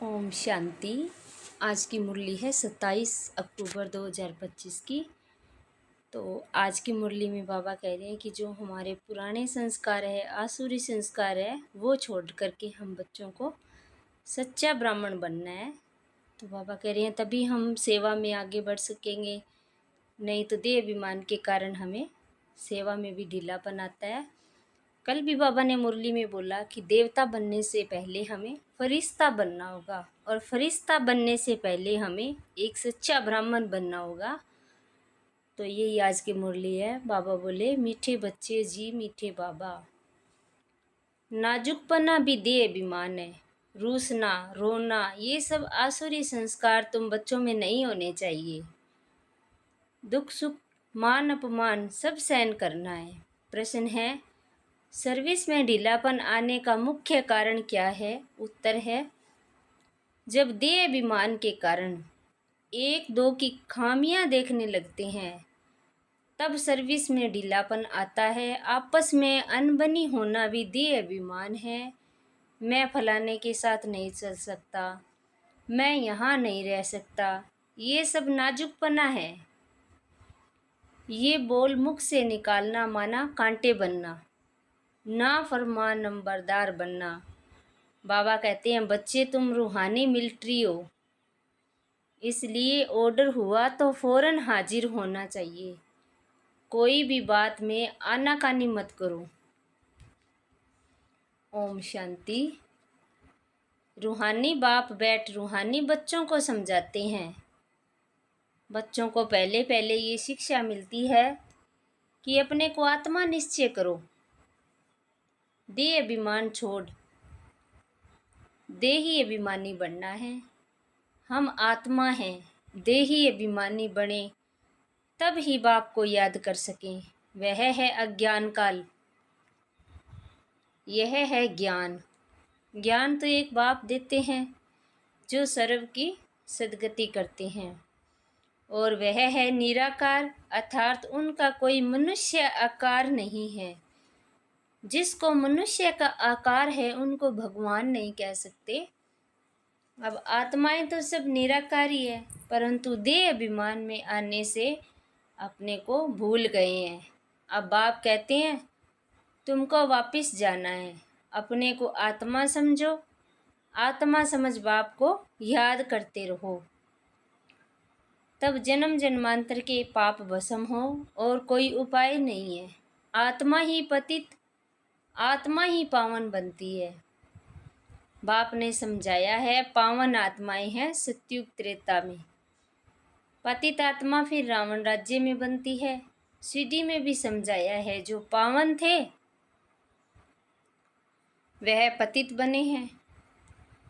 ओम शांति। आज की मुरली है 27 अक्टूबर 2025 की। तो आज की मुरली में बाबा कह रहे हैं कि जो हमारे पुराने संस्कार है, आसुरी संस्कार है, वो छोड़ करके हम बच्चों को सच्चा ब्राह्मण बनना है। तो बाबा कह रहे हैं तभी हम सेवा में आगे बढ़ सकेंगे, नहीं तो देह अभिमान के कारण हमें सेवा में भी ढीलापन आता है। कल भी बाबा ने मुरली में बोला कि देवता बनने से पहले हमें फरिश्ता बनना होगा, और फरिश्ता बनने से पहले हमें एक सच्चा ब्राह्मण बनना होगा। तो यही आज की मुरली है। बाबा बोले, मीठे बच्चे जी मीठे बाबा, नाजुकपना भी देह अभिमान है, रूसना रोना ये सब आसुरी संस्कार तुम बच्चों में नहीं होने चाहिए। दुख सुख मान अपमान सब सहन करना है। प्रश्न है, सर्विस में ढीलापन आने का मुख्य कारण क्या है? उत्तर है, जब देह अभिमान के कारण एक दो की खामियां देखने लगते हैं तब सर्विस में ढीलापन आता है। आपस में अनबनी होना भी देह अभिमान है। मैं फलाने के साथ नहीं चल सकता, मैं यहाँ नहीं रह सकता, ये सब नाजुकपना है। ये बोल मुख से निकालना माना कांटे बनना, ना फरमान नंबरदार बनना। बाबा कहते हैं बच्चे तुम रूहानी मिलिट्री हो, इसलिए ऑर्डर हुआ तो फौरन हाजिर होना चाहिए। कोई भी बात में आनाकानी मत करो। ओम शांति। रूहानी बाप बैठ रूहानी बच्चों को समझाते हैं। बच्चों को पहले पहले ये शिक्षा मिलती है कि अपने को आत्मा निश्चय करो, देह अभिमान छोड़ देही अभिमानी बनना है। हम आत्मा हैं, देही अभिमानी बने तब ही बाप को याद कर सकें। वह है अज्ञान काल, यह है ज्ञान। ज्ञान तो एक बाप देते हैं जो सर्व की सद्गति करते हैं, और वह है निराकार, अर्थात उनका कोई मनुष्य आकार नहीं है। जिसको मनुष्य का आकार है उनको भगवान नहीं कह सकते। अब आत्माएं तो सब निराकारी है, परंतु देह अभिमान में आने से अपने को भूल गए हैं। अब बाप कहते हैं तुमको वापस जाना है, अपने को आत्मा समझो, आत्मा समझ बाप को याद करते रहो, तब जन्म जन्मांतर के पाप भस्म हो और कोई उपाय नहीं है। आत्मा ही पतित, आत्मा ही पावन बनती है। बाप ने समझाया है पावन आत्माएं हैं सतयुग त्रेता में, पतित आत्मा फिर रावण राज्य में बनती है। सीडी में भी समझाया है जो पावन थे वह पतित बने हैं।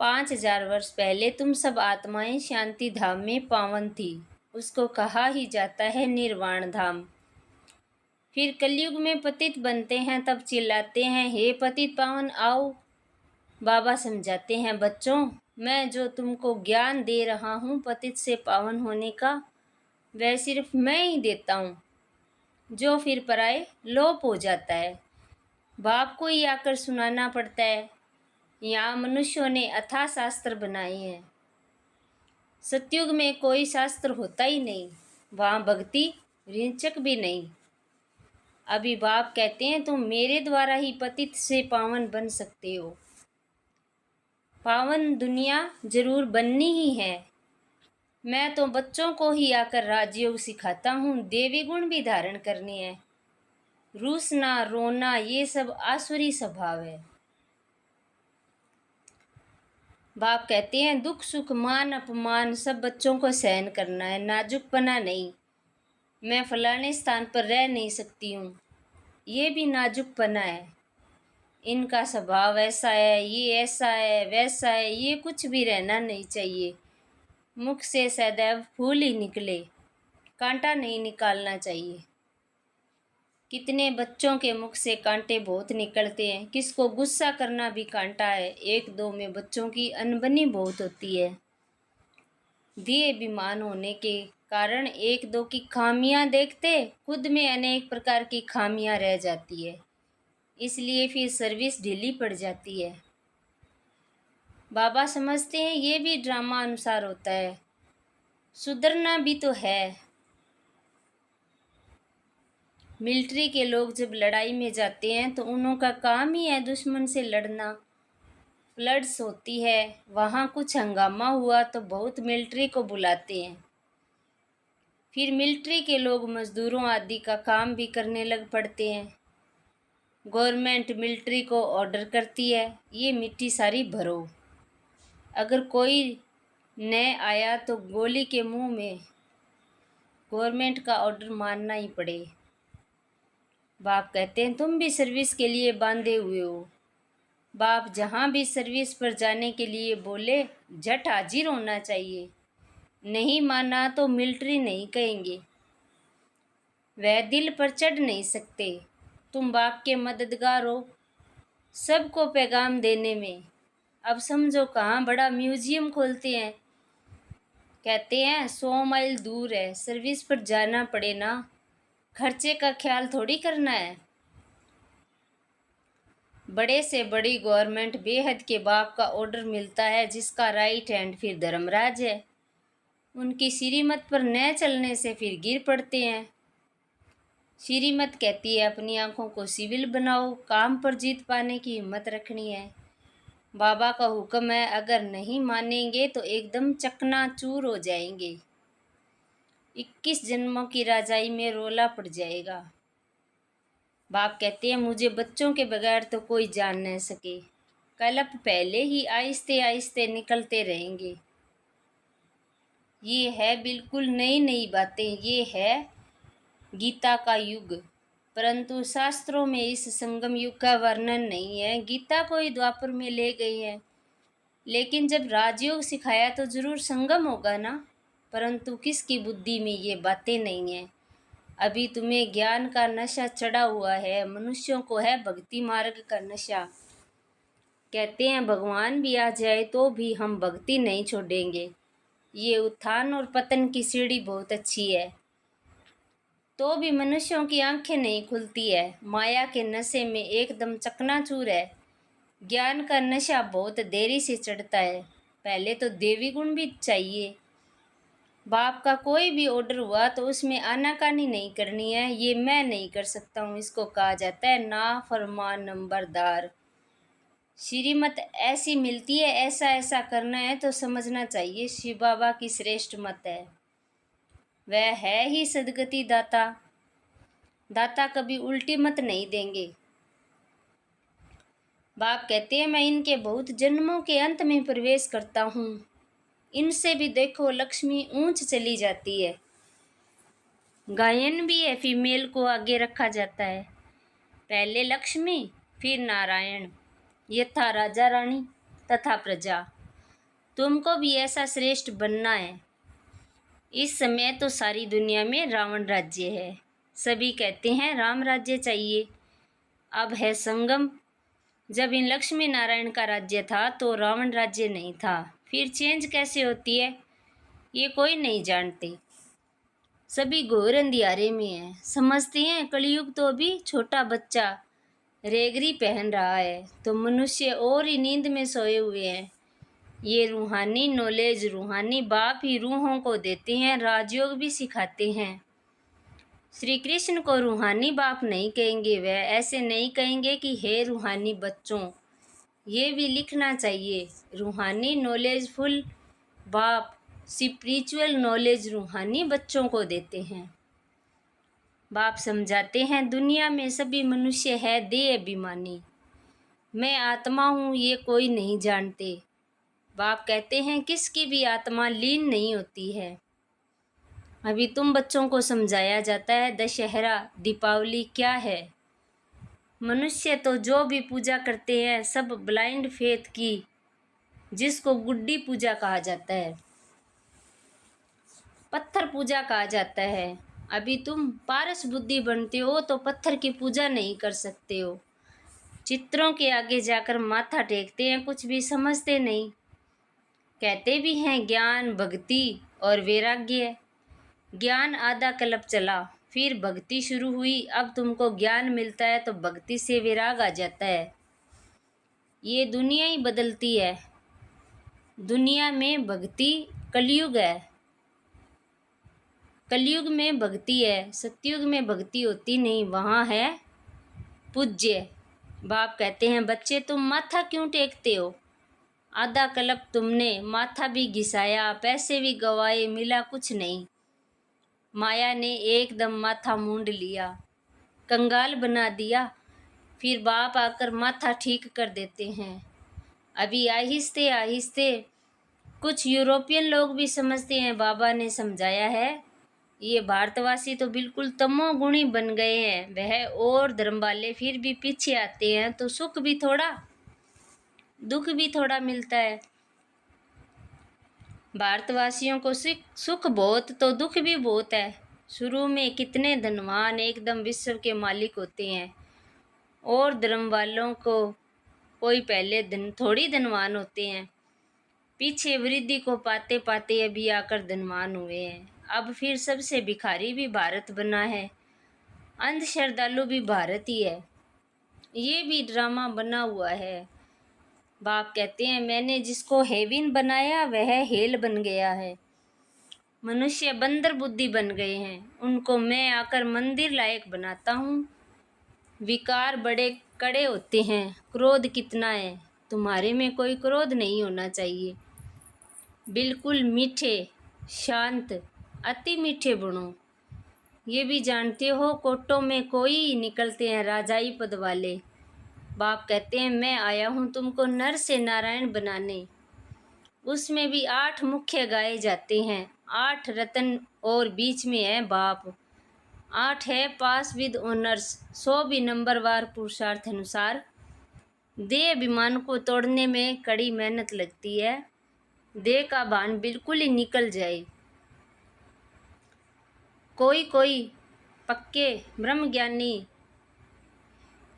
5000 वर्ष पहले तुम सब आत्माएं शांति धाम में पावन थी, उसको कहा ही जाता है निर्वाण धाम। फिर कलयुग में पतित बनते हैं तब चिल्लाते हैं हे पतित पावन आओ। बाबा समझाते हैं बच्चों, मैं जो तुमको ज्ञान दे रहा हूँ पतित से पावन होने का, वह सिर्फ मैं ही देता हूँ, जो फिर पराए लोप हो जाता है। बाप को ही आकर सुनाना पड़ता है। यहाँ मनुष्यों ने अथाह शास्त्र बनाए हैं, सतयुग में कोई शास्त्र होता ही नहीं, वहाँ भक्ति रिंचक भी नहीं। अभी बाप कहते हैं तुम मेरे द्वारा ही पतित से पावन बन सकते हो। पावन दुनिया जरूर बननी ही है। मैं तो बच्चों को ही आकर राजयोग सिखाता हूँ, देवी गुण भी धारण करने हैं। रूसना रोना ये सब आसुरी स्वभाव है। बाप कहते हैं दुख सुख मान अपमान सब बच्चों को सहन करना है, नाजुकपना नहीं। मैं फलाने स्थान पर रह नहीं सकती हूँ, ये भी नाजुकपना है। इनका स्वभाव ऐसा है, ये ऐसा है, वैसा है, ये कुछ भी रहना नहीं चाहिए। मुख से सदैव फूल ही निकले, कांटा नहीं निकालना चाहिए। कितने बच्चों के मुख से कांटे बहुत निकलते हैं, किसको गुस्सा करना भी कांटा है। एक दो में बच्चों की अनबनी बहुत होती है। देह अभिमान होने के कारण एक दो की खामियां देखते खुद में अनेक प्रकार की खामियां रह जाती है, इसलिए फिर सर्विस ढीली पड़ जाती है। बाबा समझते हैं ये भी ड्रामा अनुसार होता है, सुधरना भी तो है। मिलिट्री के लोग जब लड़ाई में जाते हैं तो उनका काम ही है दुश्मन से लड़ना। फ्लड्स होती है, वहाँ कुछ हंगामा हुआ तो बहुत मिलिट्री को बुलाते हैं। फिर मिलिट्री के लोग मजदूरों आदि का काम भी करने लग पड़ते हैं। गवर्नमेंट मिलिट्री को ऑर्डर करती है, ये मिट्टी सारी भरो। अगर कोई न आया तो गोली के मुंह में गवर्नमेंट का ऑर्डर मानना ही पड़े। बाप कहते हैं तुम भी सर्विस के लिए बांधे हुए हो। बाप जहाँ भी सर्विस पर जाने के लिए बोले झट हाजिर होना चाहिए। नहीं माना तो मिलिट्री नहीं कहेंगे। वह दिल पर चढ़ नहीं सकते। तुम बाप के मददगार हो सबको पैगाम देने में। अब समझो कहाँ बड़ा म्यूजियम खोलते हैं। कहते हैं 100 माइल दूर है, सर्विस पर जाना पड़े ना, खर्चे का ख्याल थोड़ी करना है। बड़े से बड़ी गवर्नमेंट बेहद के बाप का ऑर्डर मिलता है, जिसका राइट हैंड फिर धर्मराज है। उनकी श्रीमत पर न चलने से फिर गिर पड़ते हैं। श्रीमत कहती है अपनी आंखों को सिविल बनाओ, काम पर जीत पाने की हिम्मत रखनी है। बाबा का हुक्म है, अगर नहीं मानेंगे तो एकदम चकनाचूर हो जाएंगे। 21 जन्मों की राजाई में रोला पड़ जाएगा। बाप कहते हैं मुझे बच्चों के बगैर तो कोई जान न सके। कल्प पहले ही आहिस्ते आहिस्ते निकलते रहेंगे। ये है बिल्कुल नई नई बातें, ये है गीता का युग। परंतु शास्त्रों में इस संगम युग का वर्णन नहीं है। गीता को ही द्वापर में ले गई है, लेकिन जब राजयोग सिखाया तो जरूर संगम होगा ना। परंतु किसकी बुद्धि में ये बातें नहीं है। अभी तुम्हें ज्ञान का नशा चढ़ा हुआ है, मनुष्यों को है भक्ति मार्ग का नशा। कहते हैं भगवान भी आ जाए तो भी हम भक्ति नहीं छोड़ेंगे। ये उत्थान और पतन की सीढ़ी बहुत अच्छी है, तो भी मनुष्यों की आंखें नहीं खुलती है। माया के नशे में एकदम चकनाचूर है। ज्ञान का नशा बहुत देरी से चढ़ता है। पहले तो देवी गुण भी चाहिए। बाप का कोई भी ऑर्डर हुआ तो उसमें आनाकानी नहीं करनी है। ये मैं नहीं कर सकता हूँ, इसको कहा जाता है ना फरमान नंबरदार। श्रीमत ऐसी मिलती है, ऐसा ऐसा करना है तो समझना चाहिए शिव बाबा की श्रेष्ठ मत है। वह है ही सदगति दाता। दाता कभी उल्टी मत नहीं देंगे। बाप कहते हैं मैं इनके बहुत जन्मों के अंत में प्रवेश करता हूँ। इनसे भी देखो लक्ष्मी ऊंच चली जाती है। गायन भी है, फीमेल को आगे रखा जाता है। पहले लक्ष्मी फिर नारायण, यथा राजा रानी तथा प्रजा। तुमको भी ऐसा श्रेष्ठ बनना है। इस समय तो सारी दुनिया में रावण राज्य है। सभी कहते हैं राम राज्य चाहिए। अब है संगम। जब इन लक्ष्मी नारायण का राज्य था तो रावण राज्य नहीं था। फिर चेंज कैसे होती है ये कोई नहीं जानते। सभी घोर अंधियारे में है। समझते हैं कलयुग तो अभी छोटा बच्चा रेगरी पहन रहा है, तो मनुष्य और ही नींद में सोए हुए हैं। ये रूहानी नॉलेज रूहानी बाप ही रूहों को देते हैं, राजयोग भी सिखाते हैं। श्री कृष्ण को रूहानी बाप नहीं कहेंगे। वह ऐसे नहीं कहेंगे कि हे रूहानी बच्चों। ये भी लिखना चाहिए, रूहानी नॉलेज फुल बाप स्पिरिचुअल नॉलेज रूहानी बच्चों को देते हैं। बाप समझाते हैं दुनिया में सभी मनुष्य है देह अभिमानी। मैं आत्मा हूँ ये कोई नहीं जानते। बाप कहते हैं किसकी भी आत्मा लीन नहीं होती है। अभी तुम बच्चों को समझाया जाता है दशहरा दीपावली क्या है। मनुष्य तो जो भी पूजा करते हैं सब ब्लाइंड फेथ की, जिसको गुड्डी पूजा कहा जाता है, पत्थर पूजा कहा जाता है। अभी तुम पारस बुद्धि बनते हो तो पत्थर की पूजा नहीं कर सकते हो। चित्रों के आगे जाकर माथा टेकते हैं, कुछ भी समझते नहीं। कहते भी हैं ज्ञान भक्ति और वैराग्य। ज्ञान आधा कल्प चला, फिर भक्ति शुरू हुई। अब तुमको ज्ञान मिलता है तो भक्ति से वैराग आ जाता है। ये दुनिया ही बदलती है। दुनिया में भक्ति कलयुग है, कलयुग में भक्ति है, सतयुग में भक्ति होती नहीं, वहाँ है पूज्य। बाप कहते हैं बच्चे तुम माथा क्यों टेकते हो, आधा कल्प तुमने माथा भी घिसाया, पैसे भी गवाए, मिला कुछ नहीं। माया ने एकदम माथा मूंड लिया, कंगाल बना दिया। फिर बाप आकर माथा ठीक कर देते हैं। अभी आहिस्ते आहिस्ते कुछ यूरोपियन लोग भी समझते हैं, बाबा ने समझाया है ये भारतवासी तो बिल्कुल तमोगुणी बन गए हैं, वह और धर्म वाले फिर भी पीछे आते हैं तो सुख भी थोड़ा दुख भी थोड़ा मिलता है। भारतवासियों को सुख बहुत तो दुख भी बहुत है। शुरू में कितने धनवान एकदम विश्व के मालिक होते हैं, और धर्म वालों को कोई पहले थोड़ी धनवान होते हैं, पीछे वृद्धि को पाते पाते अभी आकर धनवान हुए हैं। अब फिर सबसे भिखारी भी भारत बना है, अंध श्रद्धालु भी भारत ही है। ये भी ड्रामा बना हुआ है। बाप कहते हैं मैंने जिसको हेविन बनाया वह हेल बन गया है। मनुष्य बंदर बुद्धि बन गए हैं, उनको मैं आकर मंदिर लायक बनाता हूँ। विकार बड़े कड़े होते हैं, क्रोध कितना है, तुम्हारे में कोई क्रोध नहीं होना चाहिए। बिल्कुल मीठे, शांत, अति मीठे बनो। ये भी जानते हो कोटों में कोई निकलते हैं राजाई पद वाले। बाप कहते हैं मैं आया हूँ तुमको नर से नारायण बनाने। उसमें भी 8 मुख्य गाए जाते हैं, 8 रत्न और बीच में है बाप। 8 है पास विद ऑनर्स, 100 भी नंबरवार पुरुषार्थ अनुसार। देह अभिमान को तोड़ने में कड़ी मेहनत लगती है, देह का भान बिल्कुल ही निकल जाए। कोई कोई पक्के ब्रह्मज्ञानी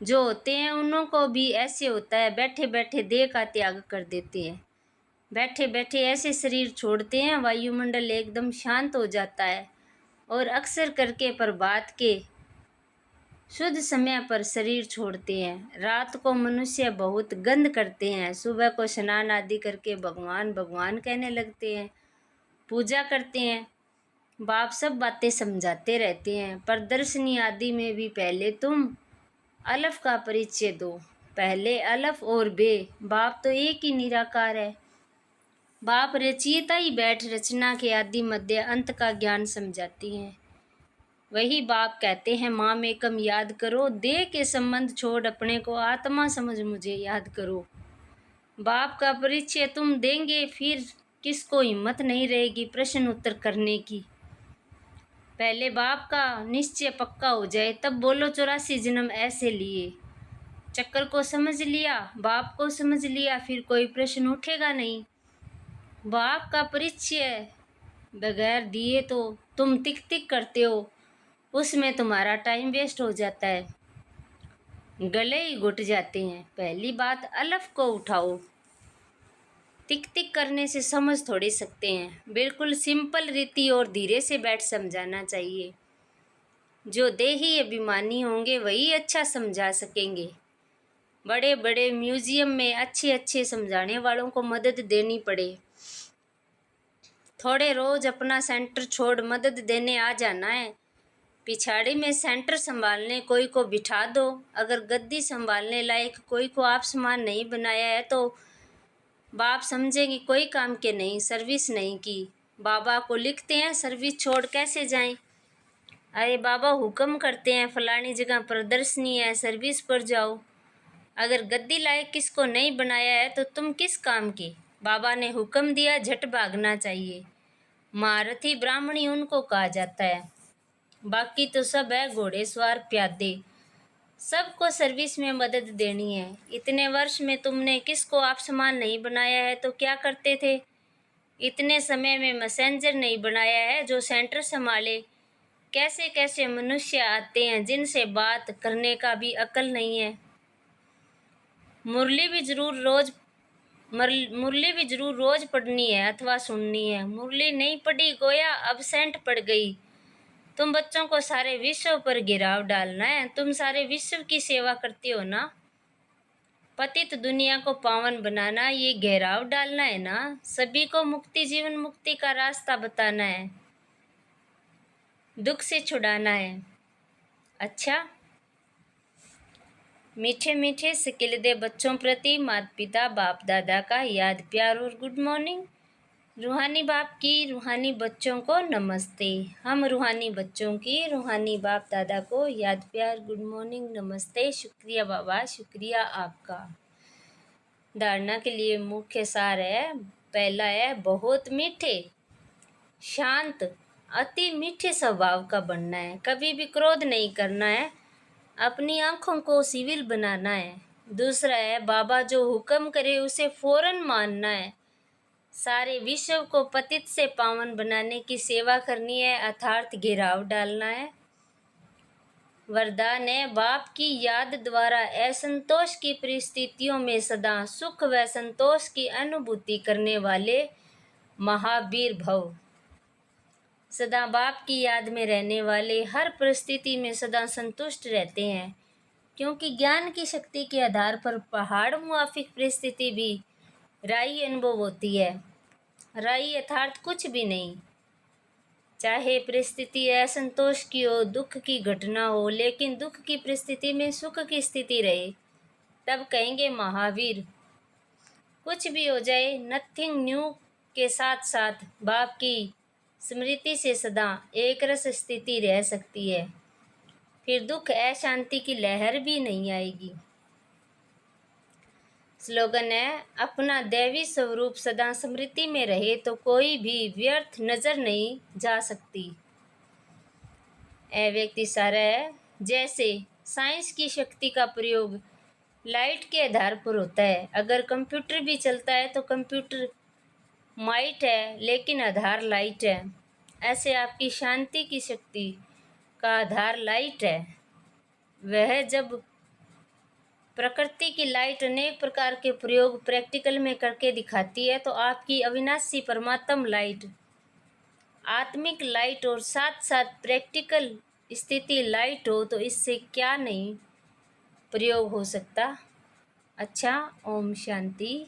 जो होते हैं उन्हों को भी ऐसे होता है, बैठे बैठे देह का त्याग कर देते हैं, बैठे बैठे ऐसे शरीर छोड़ते हैं, वायुमंडल एकदम शांत हो जाता है। और अक्सर करके प्रभात के शुद्ध समय पर शरीर छोड़ते हैं। रात को मनुष्य बहुत गंध करते हैं, सुबह को स्नान आदि करके भगवान भगवान कहने लगते हैं, पूजा करते हैं। बाप सब बातें समझाते रहते हैं। प्रदर्शनी आदि में भी पहले तुम अलफ का परिचय दो, पहले अलफ और बे। बाप तो एक ही निराकार है। बाप रचयिता ही बैठ रचना के आदि मध्य अंत का ज्ञान समझाती हैं। वही बाप कहते हैं माम एकम याद करो, देह के संबंध छोड़ अपने को आत्मा समझ मुझे याद करो। बाप का परिचय तुम देंगे फिर किसको हिम्मत नहीं रहेगी प्रश्न उत्तर करने की। पहले बाप का निश्चय पक्का हो जाए तब बोलो 84 जन्म ऐसे लिए। चक्कर को समझ लिया, बाप को समझ लिया, फिर कोई प्रश्न उठेगा नहीं। बाप का परिचय बगैर दिए तो तुम टिक टिक करते हो, उसमें तुम्हारा टाइम वेस्ट हो जाता है, गले ही घुट जाते हैं। पहली बात अलफ को उठाओ। टिक टिक करने से समझ थोड़ी सकते हैं, बिल्कुल सिंपल रीति और धीरे से बैठ समझाना चाहिए। जो देही अभिमानी होंगे वही अच्छा समझा सकेंगे। बड़े बड़े म्यूजियम में अच्छे अच्छे समझाने वालों को मदद देनी पड़े, थोड़े रोज अपना सेंटर छोड़ मदद देने आ जाना है। पिछाड़ी में सेंटर संभालने कोई को बिठा दो। अगर गद्दी संभालने लायक कोई को आप समान नहीं बनाया है तो बाप समझेंगे कोई काम के नहीं, सर्विस नहीं की। बाबा को लिखते हैं सर्विस छोड़ कैसे जाएं। अरे बाबा हुक्म करते हैं फलानी जगह प्रदर्शनी है, सर्विस पर जाओ। अगर गद्दी लायक किसको नहीं बनाया है तो तुम किस काम के। बाबा ने हुक्म दिया झट भागना चाहिए। महारथी ब्राह्मणी उनको कहा जाता है, बाकी तो सब है घोड़ेसवार प्यादे। सबको सर्विस में मदद देनी है। इतने वर्ष में तुमने किसको आप समान नहीं बनाया है तो क्या करते थे। इतने समय में मैसेंजर नहीं बनाया है जो सेंटर संभाले। कैसे कैसे मनुष्य आते हैं जिनसे बात करने का भी अकल नहीं है। मुरली भी जरूर रोज पढ़नी है अथवा सुननी है। मुरली नहीं पढ़ी गोया अबसेंट पड़ गई। तुम बच्चों को सारे विश्व पर गिराव डालना है, तुम सारे विश्व की सेवा करते हो ना। पतित दुनिया को पावन बनाना, ये घेराव डालना है ना। सभी को मुक्ति, जीवन मुक्ति का रास्ता बताना है, दुख से छुड़ाना है। अच्छा, मीठे मीठे सिकिलदे बच्चों प्रति माता पिता बाप दादा का याद प्यार और गुड मॉर्निंग। रूहानी बाप की रूहानी बच्चों को नमस्ते। हम रूहानी बच्चों की रूहानी बाप दादा को याद प्यार गुड मॉर्निंग नमस्ते। शुक्रिया बाबा, शुक्रिया आपका। धारणा के लिए मुख्य सार है, पहला है बहुत मीठे, शांत, अति मीठे स्वभाव का बनना है। कभी भी क्रोध नहीं करना है, अपनी आंखों को सिविल बनाना है। दूसरा है बाबा जो हुक्म करे उसे फौरन मानना है। सारे विश्व को पतित से पावन बनाने की सेवा करनी है, अर्थात घेराव डालना है। वरदान है बाप की याद द्वारा असंतोष की परिस्थितियों में सदा सुख व संतोष की अनुभूति करने वाले महावीर भव। सदा बाप की याद में रहने वाले हर परिस्थिति में सदा संतुष्ट रहते हैं, क्योंकि ज्ञान की शक्ति के आधार पर पहाड़ मुआफिक परिस्थिति भी राई अनुभव होती है। राई अर्थात कुछ भी नहीं, चाहे परिस्थिति असंतोष की हो, दुख की घटना हो, लेकिन दुख की परिस्थिति में सुख की स्थिति रहे, तब कहेंगे महावीर। कुछ भी हो जाए, नथिंग न्यू के साथ साथ बाप की स्मृति से सदा एक रस स्थिति रह सकती है, फिर दुख अशांति की लहर भी नहीं आएगी। स्लोगन है अपना दैवी स्वरूप सदा स्मृति में रहे तो कोई भी व्यर्थ नजर नहीं जा सकती। व्यक्ति सारा है, जैसे साइंस की शक्ति का प्रयोग लाइट के आधार पर होता है। अगर कंप्यूटर भी चलता है तो कंप्यूटर माइट है, लेकिन आधार लाइट है। ऐसे आपकी शांति की शक्ति का आधार लाइट है। वह जब प्रकृति की लाइट अनेक प्रकार के प्रयोग प्रैक्टिकल में करके दिखाती है, तो आपकी अविनाशी परमात्म लाइट, आत्मिक लाइट और साथ साथ प्रैक्टिकल स्थिति लाइट हो, तो इससे क्या नहीं प्रयोग हो सकता। अच्छा, ओम शांति।